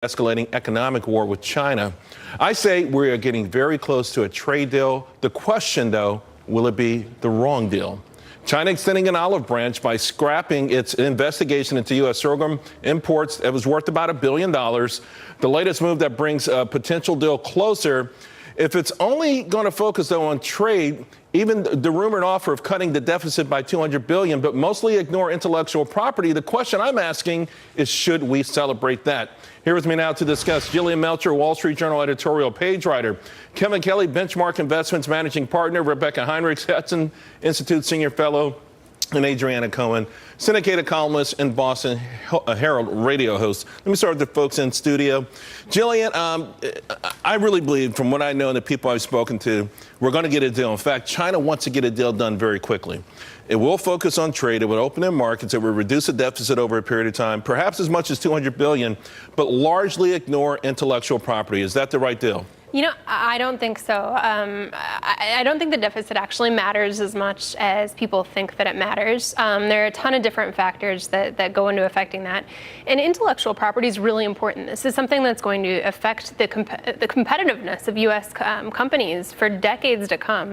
escalating economic war with China. I say we are getting very close to a trade deal. The question, though, will it be the wrong deal? China extending an olive branch by scrapping its investigation into U.S. sorghum imports. It was worth about $1 billion. The latest move that brings a potential deal closer. If it's only going to focus, though, on trade, even the rumored offer of cutting the deficit by $200 billion, but mostly ignore intellectual property, the question I'm asking is, should we celebrate that? Here with me now to discuss, Jillian Melcher, Wall Street Journal editorial page writer, Kevin Kelly, Benchmark Investments managing partner, Rebecca Heinrichs, Hudson Institute senior fellow, and Adriana Cohen, syndicated columnist and Boston Herald radio host. Let me start with the folks in studio. Jillian, I really believe, from what I know and the people I've spoken to, we're going to get a deal. In fact, China wants to get a deal done very quickly. It will focus on trade. It would open their markets. It would reduce the deficit over a period of time, perhaps as much as $200 billion, but largely ignore intellectual property. Is that the right deal? You know, I don't think so. I don't think the deficit actually matters as much as people think that it matters. There are a ton of different factors that go into affecting that. And intellectual property is really important. This is something that's going to affect the competitiveness of U.S. companies for decades to come.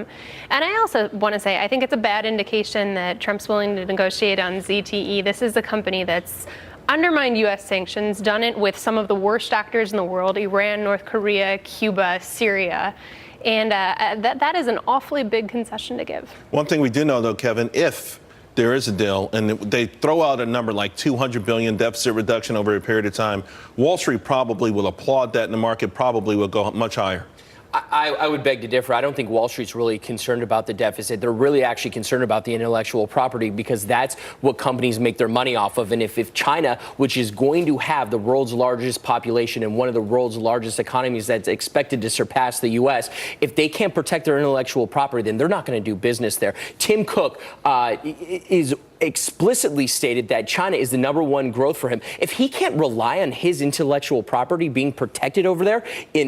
And I also want to say, I think it's a bad indication that Trump's willing to negotiate on ZTE. This is a company that's undermined U.S. sanctions, done it with some of the worst actors in the world, Iran, North Korea, Cuba, Syria. And that is an awfully big concession to give. One thing we do know, though, Kevin, if there is a deal and they throw out a number like $200 billion deficit reduction over a period of time, Wall Street probably will applaud that and the market probably will go much higher. I would beg to differ. I don't think Wall Street's really concerned about the deficit. They're really actually concerned about the intellectual property, because that's what companies make their money off of. And if China, which is going to have the world's largest population and one of the world's largest economies that's expected to surpass the U.S., if they can't protect their intellectual property, then they're not going to do business there. Tim Cook is explicitly stated that China is the #1 growth for him. If he can't rely on his intellectual property being protected over there,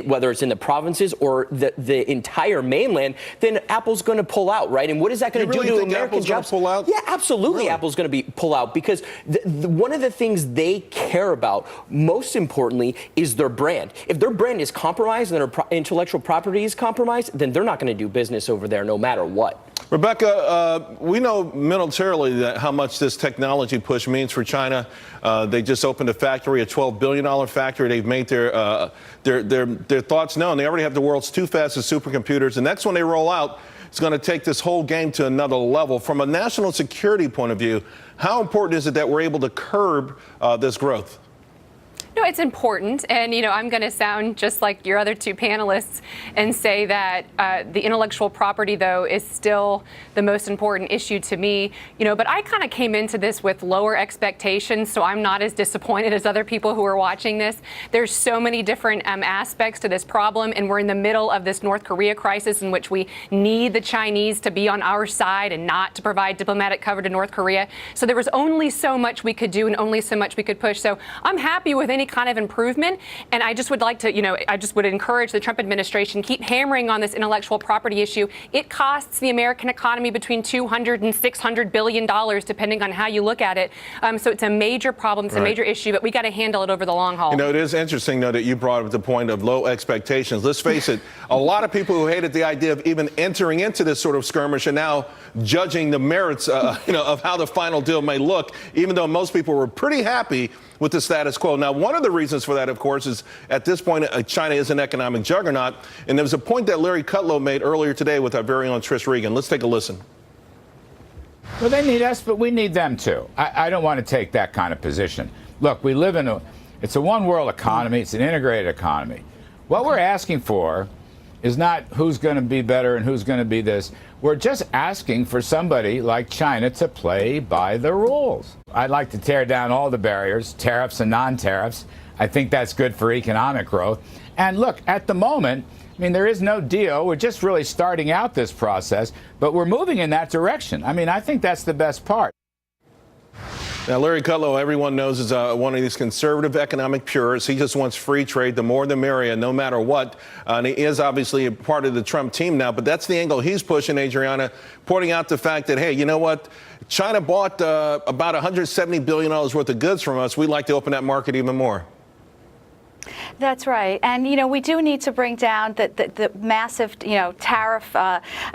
whether it's in the provinces or the entire mainland, then Apple's going to pull out, right? And what is that going to do to American jobs? Pull out? Yeah, absolutely. Really? Apple's going to pull out, because one of the things they care about, most importantly, is their brand. If their brand is compromised and their intellectual property is compromised, then they're not going to do business over there no matter what. Rebecca, we know militarily that how much this technology push means for China. They just opened a factory, a $12 billion factory. They've made their thoughts known. They already have the world's 2 fastest supercomputers. The next one they roll out is going to take this whole game to another level. From a national security point of view, how important is it that we're able to curb this growth? No, it's important. And, you know, I'm going to sound just like your other 2 panelists and say that the intellectual property, though, is still the most important issue to me. You know, but I kind of came into this with lower expectations, so I'm not as disappointed as other people who are watching this. There's so many different aspects to this problem, and we're in the middle of this North Korea crisis in which we need the Chinese to be on our side and not to provide diplomatic cover to North Korea. So there was only so much we could do and only so much we could push. So I'm happy with any kind of improvement. And I just would like to, I just would encourage the Trump administration, keep hammering on this intellectual property issue. It costs the American economy between $200 and $600 billion, depending on how you look at it. So it's a major problem. It's a major issue, but we got to handle it over the long haul. You know, it is interesting, though, that you brought up the point of low expectations. Let's face it, a lot of people who hated the idea of even entering into this sort of skirmish are now judging the merits, of how the final deal may look, even though most people were pretty happy with the status quo. Now, one of the reasons for that, of course, is at this point, China is an economic juggernaut. And there was a point that Larry Kudlow made earlier today with our very own Trish Regan. Let's take a listen. Well, they need us, but we need them, too. I don't want to take that kind of position. Look, we live in it's a one-world economy. It's an integrated economy. What we're asking for is not who's going to be better and who's going to be this. We're just asking for somebody like China to play by the rules. I'd like to tear down all the barriers, tariffs and non-tariffs. I think that's good for economic growth. And look, at the moment, I mean, there is no deal. We're just really starting out this process, but we're moving in that direction. I mean, I think that's the best part. Now, Larry Kudlow, everyone knows, is one of these conservative economic purists. He just wants free trade, the more the merrier, no matter what. And he is obviously a part of the Trump team now, but that's the angle he's pushing, Adriana, pointing out the fact that, hey, you know what? China bought about $170 billion worth of goods from us. We'd like to open that market even more. That's right. And, we do need to bring down the massive, tariff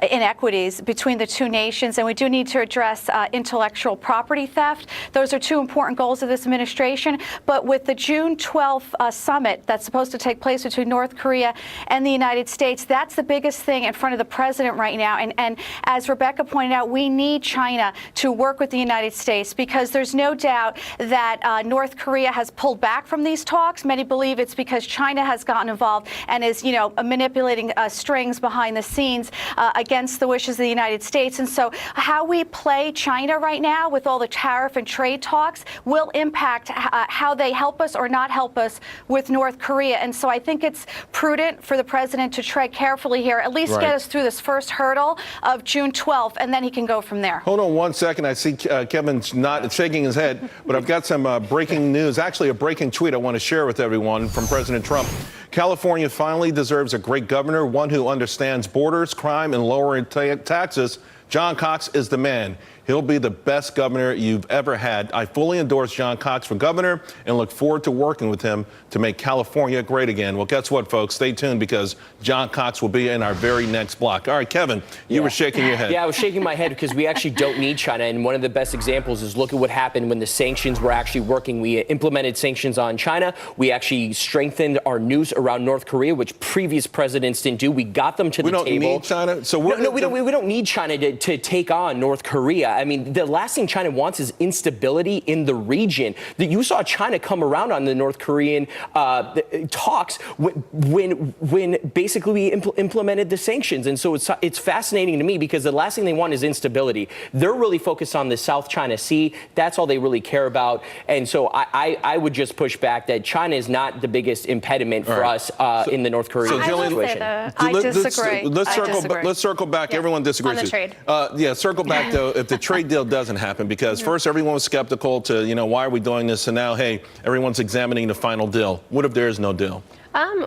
inequities between the two nations. And we do need to address intellectual property theft. Those are two important goals of this administration. But with the June 12th summit that's supposed to take place between North Korea and the United States, that's the biggest thing in front of the president right now. And as Rebecca pointed out, we need China to work with the United States, because there's no doubt that North Korea has pulled back from these talks. Many believe it's because China has gotten involved and is, manipulating strings behind the scenes against the wishes of the United States. And so how we play China right now with all the tariff and trade talks will impact how they help us or not help us with North Korea. And so I think it's prudent for the president to tread carefully here, at least get us through this first hurdle of June 12th, and then he can go from there. Hold on 1 second. I see Kevin's not shaking his head, but I've got some breaking news, actually a breaking tweet I want to share with everyone from President Trump. California finally deserves a great governor, one who understands borders, crime, and lowering taxes. John Cox is the man. He'll be the best governor you've ever had. I fully endorse John Cox for governor and look forward to working with him to make California great again. Well, guess what, folks? Stay tuned, because John Cox will be in our very next block. All right, Kevin, you were shaking your head. Yeah, I was shaking my head because we actually don't need China. And one of the best examples is look at what happened when the sanctions were actually working. We implemented sanctions on China. We actually strengthened our news around North Korea, which previous presidents didn't do. We got them to the table. We don't need China? So we don't need China to take on North Korea. I mean, the last thing China wants is instability in the region. You saw China come around on the North Korean talks when basically we implemented the sanctions. And so it's fascinating to me, because the last thing they want is instability. They're really focused on the South China Sea. That's all they really care about. And so I would just push back that China is not the biggest impediment for us in the North Korean situation. I disagree. Let's circle back. Yeah. Everyone disagrees. On the trade. Circle back, though, if the trade deal doesn't happen, because first everyone was skeptical to, why are we doing this? And now, hey, everyone's examining the final deal. What if there is no deal?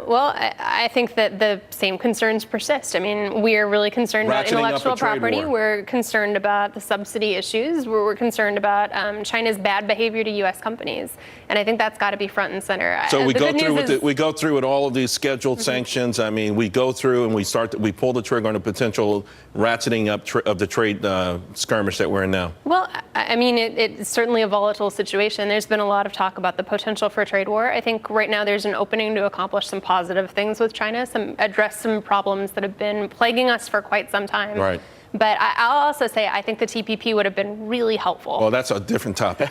Well, I think that the same concerns persist. I mean, we are really concerned about intellectual property. We're concerned about the subsidy issues. We're concerned about China's bad behavior to U.S. companies. And I think that's got to be front and center. So we go through with all of these scheduled sanctions. I mean, we go through and we pull the trigger on a potential ratcheting up of the trade skirmish that we're in now. Well, I mean, it's certainly a volatile situation. There's been a lot of talk about the potential for a trade war. I think right now there's an opening to accomplish some positive things with China, address some problems that have been plaguing us for quite some time. Right. But I'll also say I think the TPP would have been really helpful. Well, that's a different topic.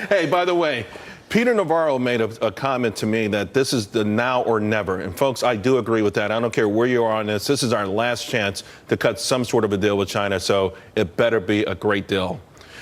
Hey, by the way, Peter Navarro made a comment to me that this is the now or never. And folks, I do agree with that. I don't care where you are on this. This is our last chance to cut some sort of a deal with China. So it better be a great deal.